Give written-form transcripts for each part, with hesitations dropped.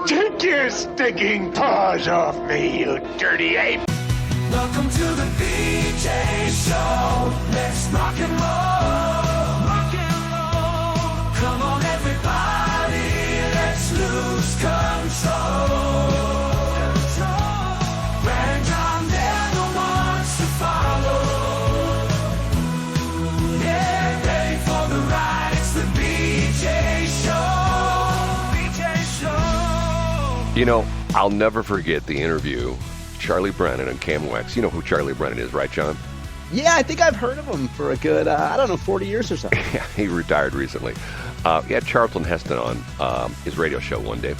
Take your stinking paws off me, you dirty ape! Welcome to the BJ Show. Let's rock and roll. Rock and roll. Come on, everybody. Let's lose control. Brad and John, they're the ones to follow. Get ready for the ride. It's the BJ Show. BJ Show. You know, I'll never forget the interview. Charlie Brennan and Cam Wax. You know who Charlie Brennan is, right, John? Yeah, I think I've heard of him for a good, 40 years or so. Yeah, he retired recently. He had Charlton Heston on his radio show one day,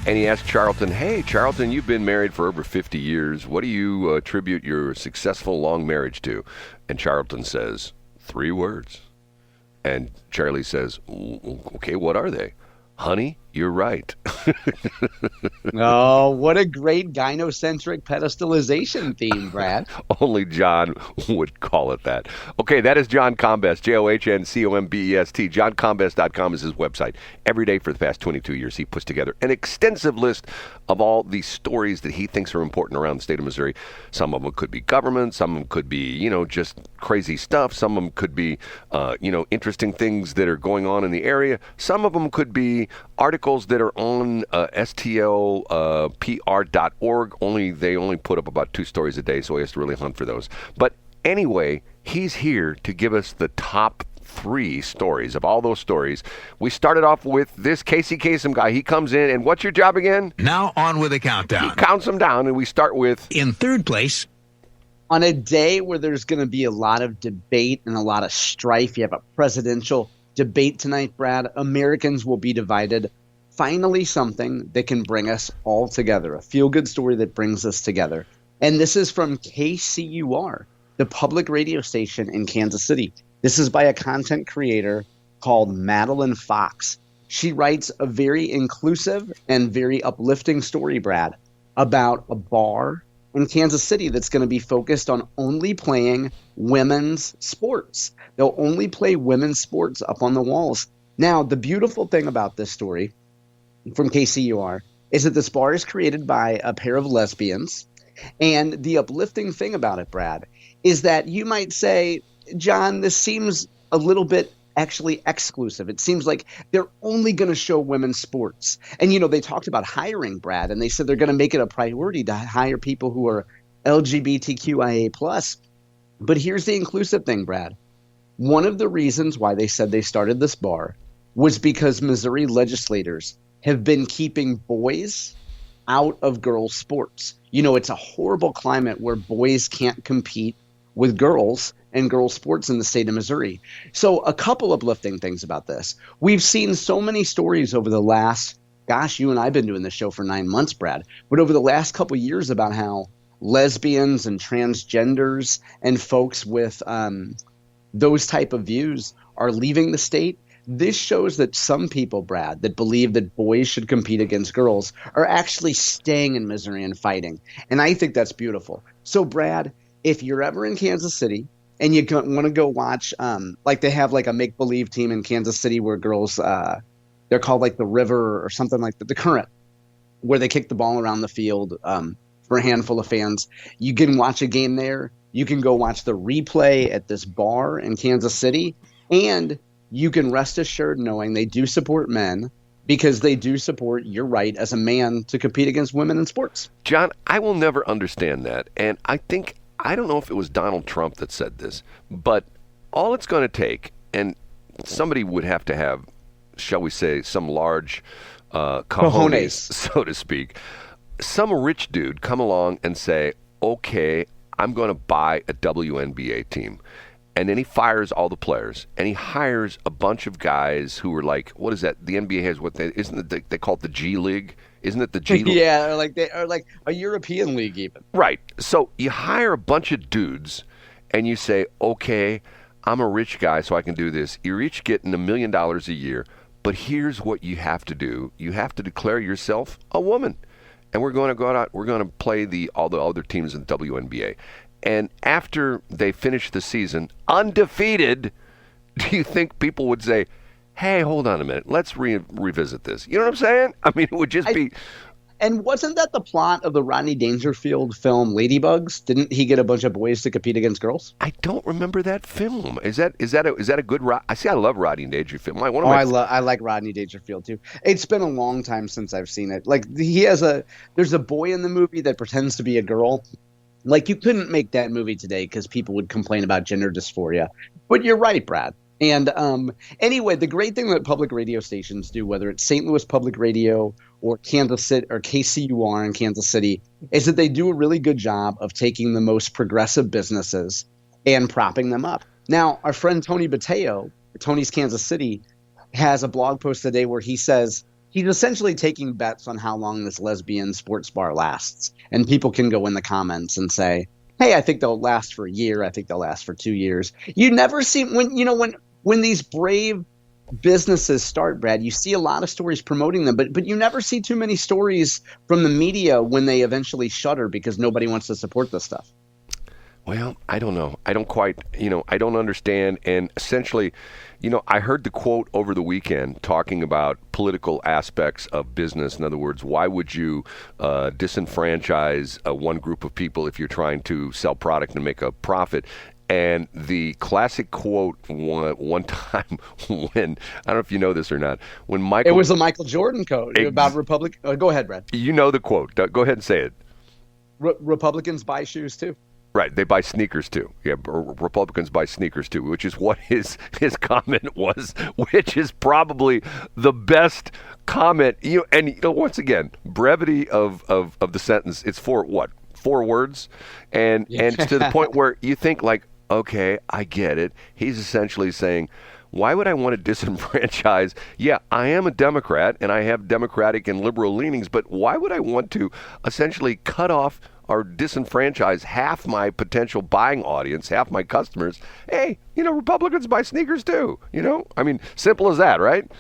and he asked Charlton, "Hey, Charlton, you've been married for over 50 years. What do you attribute your successful long marriage to?" And Charlton says, 3 words. And Charlie says, "Okay, what are they?" "Honey, you're right." Oh, what a great gynocentric pedestalization theme, Brad. Only John would call it that. Okay, that is John Combest, JohnCombest. JohnCombest.com is his website. Every day for the past 22 years, he puts together an extensive list of all the stories that he thinks are important around the state of Missouri. Some of them could be government. Some of them could be, just crazy stuff. Some of them could be, interesting things that are going on in the area. Some of them could be articles that are on stlpr.org. They only put up about 2 stories a day, so he has to really hunt for those. But anyway, he's here to give us the top 3 stories of all those stories. We started off with this Casey Kasem guy. He comes in, and what's your job again? Now on with the countdown. He counts them down, and we start with... In third place. On a day where there's going to be a lot of debate and a lot of strife, you have a presidential debate tonight, Brad. Americans will be divided. Finally, something that can bring us all together, a feel-good story that brings us together. And this is from KCUR, the public radio station in Kansas City. This is by a content creator called Madeline Fox. She writes a very inclusive and very uplifting story, Brad, about a bar in Kansas City that's going to be focused on only playing women's sports. They'll only play women's sports up on the walls. Now, the beautiful thing about this story from KCUR is that this bar is created by a pair of lesbians. And the uplifting thing about it, Brad, is that you might say, John, this seems a little bit actually exclusive. It seems like they're only going to show women's sports. And, they talked about hiring, Brad, and they said they're going to make it a priority to hire people who are LGBTQIA+. But here's the inclusive thing, Brad. One of the reasons why they said they started this bar was because Missouri legislators have been keeping boys out of girls' sports. It's a horrible climate where boys can't compete with girls and girls' sports in the state of Missouri. So a couple uplifting things about this. We've seen so many stories over the last, you and I have been doing this show for 9 months, Brad, but over the last couple years about how lesbians and transgenders and folks with those type of views are leaving the state. This shows that some people, Brad, that believe that boys should compete against girls are actually staying in Missouri and fighting. And I think that's beautiful. So, Brad, if you're ever in Kansas City and you want to go watch, they have a make-believe team in Kansas City where girls, they're called the River or something like that, the Current, where they kick the ball around the field for a handful of fans. You can watch a game there. You can go watch the replay at this bar in Kansas City. And you can rest assured knowing they do support men because they do support your right as a man to compete against women in sports. John, I will never understand that. And I don't know if it was Donald Trump that said this, but all it's going to take, and somebody would have to have, shall we say, some large cojones, so to speak, some rich dude come along and say, okay, I'm going to buy a WNBA team. And then he fires all the players, and he hires a bunch of guys who are what is that? The NBA has isn't it they call it the G League? Isn't it the G League? Yeah, or like a European league even. Right. So you hire a bunch of dudes, and you say, okay, I'm a rich guy, so I can do this. You're each getting $1 million a year, but here's what you have to do. You have to declare yourself a woman. And we're going to go out, we're going to play all the other teams in the WNBA. And after they finish the season undefeated, do you think people would say, hey, hold on a minute, let's revisit this? You know what I'm saying? I mean, it would just be And wasn't that the plot of the Rodney Dangerfield film Ladybugs? Didn't he get a bunch of boys to compete against girls? I don't remember that film. Is that a good? I love Rodney Dangerfield. I like Rodney Dangerfield too. It's been a long time since I've seen it. Like there's a boy in the movie that pretends to be a girl. Like you couldn't make that movie today because people would complain about gender dysphoria. But you're right, Brad. And anyway, the great thing that public radio stations do, whether it's St. Louis Public Radio or Kansas City or KCUR in Kansas City, is that they do a really good job of taking the most progressive businesses and propping them up. Now, our friend Tony Bateo, Tony's Kansas City, has a blog post today where he says he's essentially taking bets on how long this lesbian sports bar lasts. And people can go in the comments and say, hey, I think they'll last for a year. I think they'll last for 2 years. You never see when these brave businesses start, Brad, you see a lot of stories promoting them, but you never see too many stories from the media when they eventually shutter because nobody wants to support this stuff. Well, I don't know. I don't quite, I don't understand. And essentially, I heard the quote over the weekend talking about political aspects of business. In other words, why would you disenfranchise one group of people if you're trying to sell product and make a profit? And the classic quote one time when, I don't know if you know this or not, when Michael... It was a Michael Jordan quote about Republic... go ahead, Brad. You know the quote. Go ahead and say it. Republicans buy shoes, too. Right, they buy sneakers too. Yeah, Republicans buy sneakers too, which is what his comment was, which is probably the best comment. Once again, brevity of the sentence. It's four words, and it's to the point where you think like, okay, I get it. He's essentially saying, why would I want to disenfranchise? Yeah, I am a Democrat and I have Democratic and liberal leanings, but why would I want to essentially cut off or disenfranchise half my potential buying audience, half my customers? Hey, Republicans buy sneakers too. I mean, simple as that, right?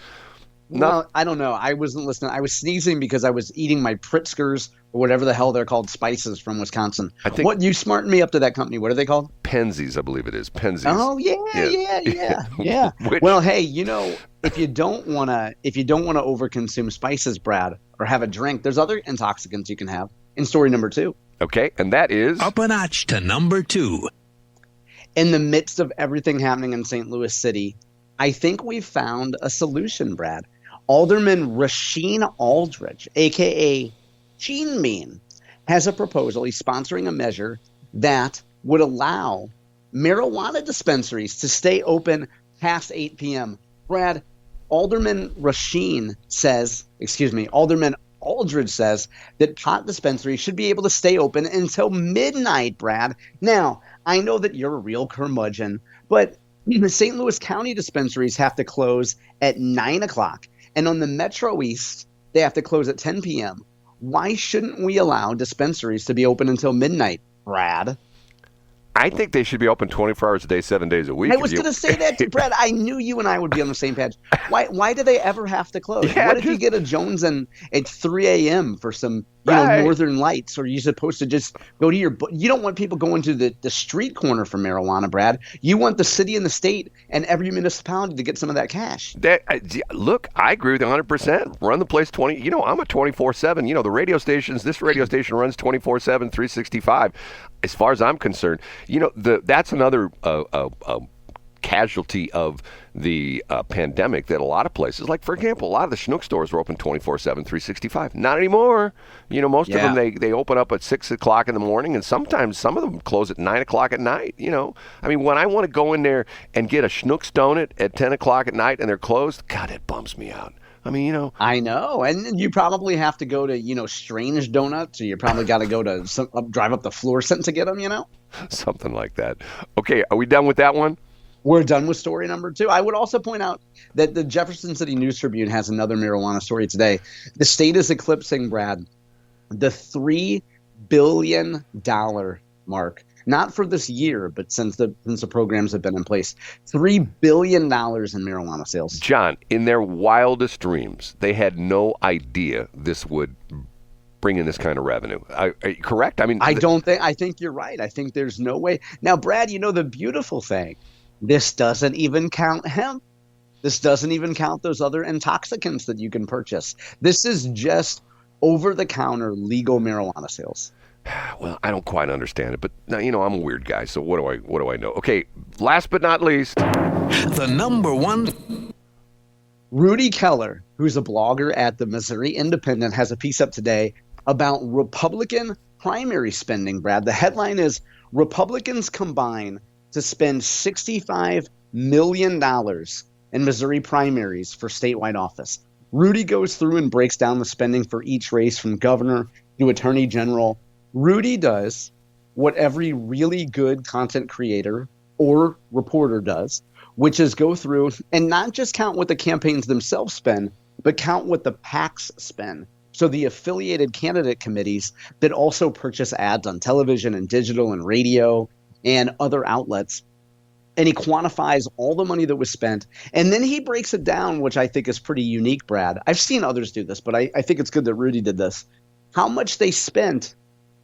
Well, I don't know. I wasn't listening. I was sneezing because I was eating my Pritzkers or whatever the hell they're called, spices from Wisconsin. I think you smartened me up to that company. What are they called? Penzies, I believe it is. Penzies. Oh yeah. Well, hey, if you don't want to overconsume spices, Brad, or have a drink, there's other intoxicants you can have. In story number 2. Okay, and that is up a notch to number 2. In the midst of everything happening in St. Louis City, I think we found a solution, Brad. Alderman Rasheen Aldridge, a.k.a. Gene Mean, has a proposal. He's sponsoring a measure that would allow marijuana dispensaries to stay open past 8 p.m. Brad, Alderman Aldridge says that pot dispensaries should be able to stay open until midnight, Brad. Now, I know that you're a real curmudgeon, but the St. Louis County dispensaries have to close at 9 o'clock. And on the Metro East, they have to close at 10 p.m. Why shouldn't we allow dispensaries to be open until midnight, Brad? I think they should be open 24 hours a day, 7 days a week. I was going to say that to Brad. I knew you and I would be on the same page. Why do they ever have to close? Yeah, what if you get a Jones at 3 a.m. for some Northern Lights, or you're supposed to just go to you don't want people going to the street corner for marijuana, Brad. You want the city and the state and every municipality to get some of that cash. Look, I agree with you 100%. Run the place 20. I'm a 24/7. The radio stations. This radio station runs 24/7, 365. As far as I'm concerned, that's another casualty of the pandemic that a lot of places, like for example, a lot of the schnook stores were open 24/7, 365. Not anymore. Most of them they open up at 6 o'clock in the morning, and sometimes some of them close at 9 o'clock at night. I mean, when I want to go in there and get a schnook's donut at 10 o'clock at night and they're closed, God, it bums me out. I mean, I know, and you probably have to go to, Strange Donuts, or you probably got to go to drive up the Florissant to get them, Something like that. Okay, are we done with that one? We're done with story number 2. I would also point out that the Jefferson City News Tribune has another marijuana story today. The state is eclipsing, Brad, the $3 billion mark. Not for this year, but since the programs have been in place. $3 billion in marijuana sales. John, in their wildest dreams, they had no idea this would bring in this kind of revenue. Are you correct? I mean, I think you're right. I think there's no way. Now, Brad, the beautiful thing, this doesn't even count hemp. This doesn't even count those other intoxicants that you can purchase. This is just over-the-counter legal marijuana sales. Well, I don't quite understand it, but now, I'm a weird guy, so what do I know? Okay, last but not least, The number one. Rudy Keller, who's a blogger at the Missouri Independent, has a piece up today about Republican primary spending, Brad. The headline is, Republicans combine to spend $65 million in Missouri primaries for statewide office. Rudy goes through and breaks down the spending for each race from governor to attorney general. Rudy does what every really good content creator or reporter does, which is go through and not just count what the campaigns themselves spend, but count what the PACs spend. So the affiliated candidate committees that also purchase ads on television and digital and radio and other outlets. And he quantifies all the money that was spent. And then he breaks it down, which I think is pretty unique, Brad. I've seen others do this, but I think it's good that Rudy did this. How much they spent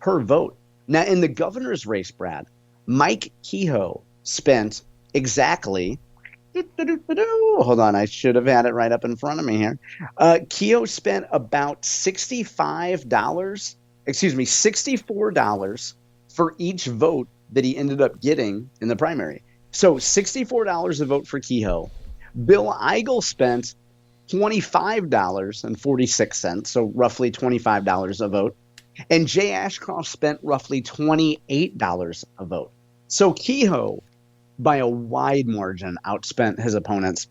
per vote. Now, in the governor's race, Brad, Mike Kehoe spent exactly – hold on, I should have had it right up in front of me here. Kehoe spent about $64 for each vote that he ended up getting in the primary. So $64 a vote for Kehoe. Bill Eigel spent $25.46, so roughly $25 a vote. And Jay Ashcroft spent roughly $28 a vote. So Kehoe, by a wide margin, outspent his opponents.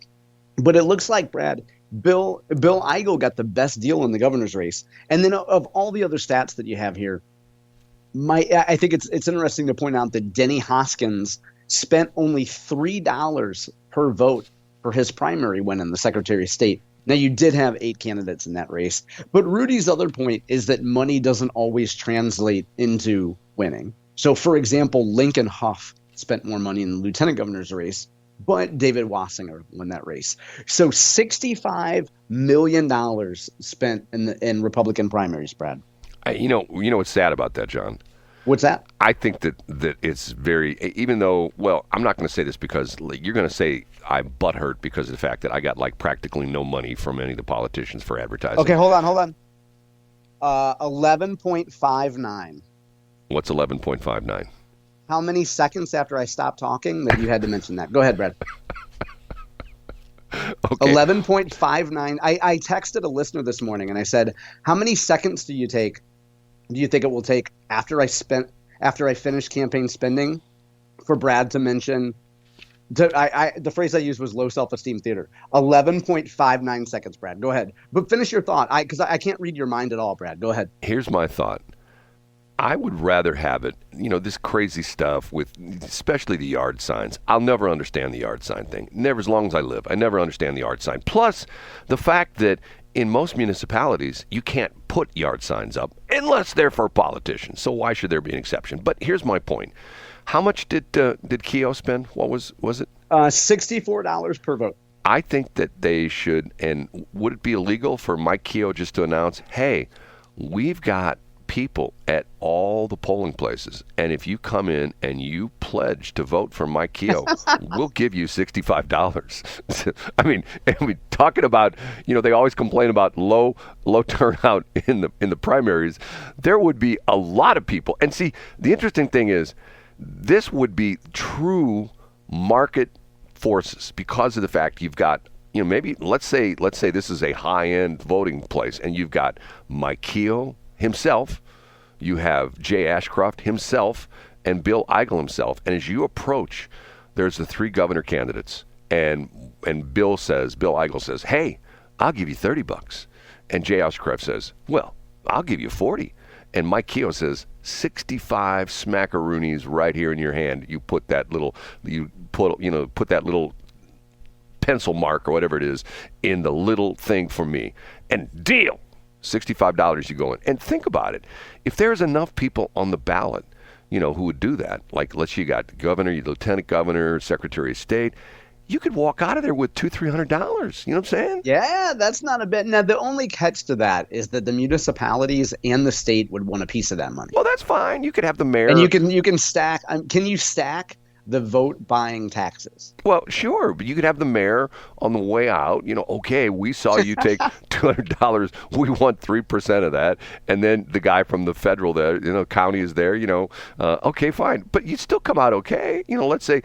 But it looks like, Brad, Bill Eigel got the best deal in the governor's race. And then of all the other stats that you have here, I think it's interesting to point out that Denny Hoskins spent only $3 per vote for his primary win in the Secretary of State. Now, you did have 8 candidates in that race. But Rudy's other point is that money doesn't always translate into winning. So, for example, Lincoln Huff spent more money in the lieutenant governor's race, but David Wassinger won that race. So $65 million spent in Republican primaries, Brad. You know what's sad about that, John? What's that? I think that it's very, even though, well, I'm not going to say this because you're going to say I'm butthurt because of the fact that I got practically no money from any of the politicians for advertising. Okay, hold on. 11.59. What's 11.59? How many seconds after I stopped talking that you had to mention that? Go ahead, Brad. Okay. 11.59. I texted a listener this morning and I said, how many seconds do you think it will take after I finish campaign spending for Brad to mention the phrase I used was low self-esteem theater. 11.59 seconds, Brad. Go ahead. But finish your thought. Because I can't read your mind at all, Brad. Go ahead. Here's my thought. I would rather have it, this crazy stuff with especially the yard signs. I'll never understand the yard sign thing. Never, as long as I live. I never understand the yard sign. Plus, the fact that in most municipalities, you can't put yard signs up unless they're for politicians. So why should there be an exception? But here's my point. How much did Kehoe spend? What was it? $64 per vote. I think that they should, and would it be illegal for Mike Kehoe just to announce, hey, we've got people at all the polling places, and if you come in and you pledge to vote for Mike Kehoe, we'll give you $65. I mean, talking about, they always complain about low turnout in the primaries. There would be a lot of people, and see, the interesting thing is, this would be true market forces because of the fact you've got, maybe let's say this is a high-end voting place, and you've got Mike Kehoe himself, you have Jay Ashcroft himself, and Bill Eigel himself. And as you approach, there's the 3 governor candidates, and Bill Eigel says, hey, I'll give you $30. And Jay Ashcroft says, well, I'll give you 40. And Mike Kehoe says, 65 smackaroonies right here in your hand. You put that little pencil mark or whatever it is in the little thing for me. And deal. $65 you go in. And think about it. If there's enough people on the ballot, who would do that, like let's say you got the governor, your lieutenant governor, secretary of state, you could walk out of there with $200-300. You know what I'm saying? Yeah, that's not a bit. Now, the only catch to that is that the municipalities and the state would want a piece of that money. Well, that's fine. You could have the mayor. And you can stack. Can you stack the vote buying taxes. Well, sure, but you could have the mayor on the way out, okay, we saw you take $200, we want 3% of that, and then the guy from the federal there, county is there, okay, fine, but you still come out okay. Let's say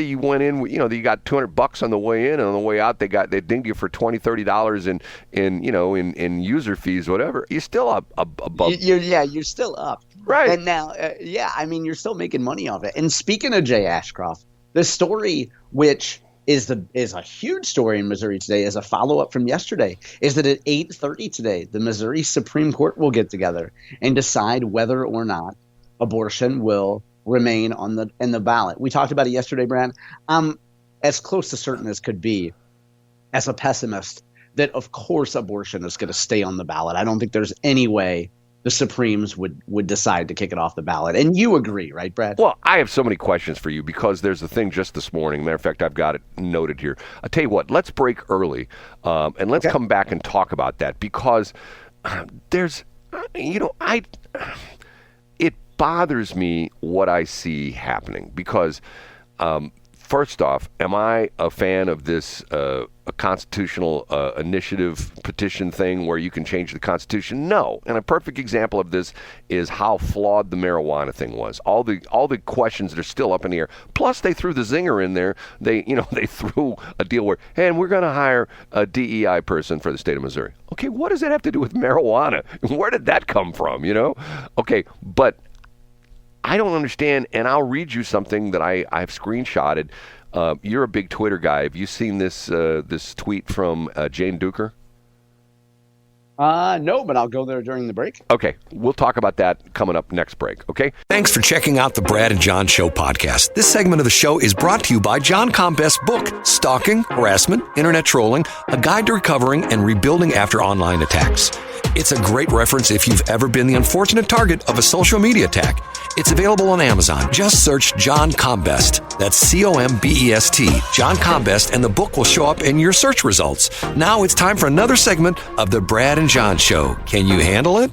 you went in, you got $200 on the way in, and on the way out they dinged you for $20-$30 in user fees, whatever. You're still up above. You're still up. Right. And now, you're still making money off it. And speaking of Jay Ashcroft, the story, which is a huge story in Missouri today, as a follow-up from yesterday, is that at 8:30 today, the Missouri Supreme Court will get together and decide whether or not abortion will remain in the ballot. We talked about it yesterday, Brad. I'm as close to certain as could be, as a pessimist, that of course abortion is going to stay on the ballot. I don't think there's any way the Supremes would decide to kick it off the ballot. And you agree, right, Brad? Well, I have so many questions for you because there's a thing just this morning. Matter of fact, I've got it noted here. I'll tell you what, let's break early and let's come back and talk about that because there's, it bothers me what I see happening because first off, am I a fan of this a constitutional initiative petition thing where you can change the Constitution? No. And a perfect example of this is how flawed the marijuana thing was. All the questions that are still up in the air. Plus, they threw the zinger in there. They threw a deal where, hey, and we're going to hire a DEI person for the state of Missouri. Okay, what does that have to do with marijuana? Where did that come from? Okay, but I don't understand, and I'll read you something that I've screenshotted. You're a big Twitter guy. Have you seen this tweet from Jane Duker? No, but I'll go there during the break. Okay, we'll talk about that coming up next break, okay? Thanks for checking out the Brad and John Show podcast. This segment of the show is brought to you by John Combest's book, Stalking, Harassment, Internet Trolling, A Guide to Recovering and Rebuilding After Online Attacks. It's a great reference if you've ever been the unfortunate target of a social media attack. It's available on Amazon. Just search John Combest. That's Combest, John Combest, and the book will show up in your search results. Now it's time for another segment of the Brad and John Show. Can you handle it?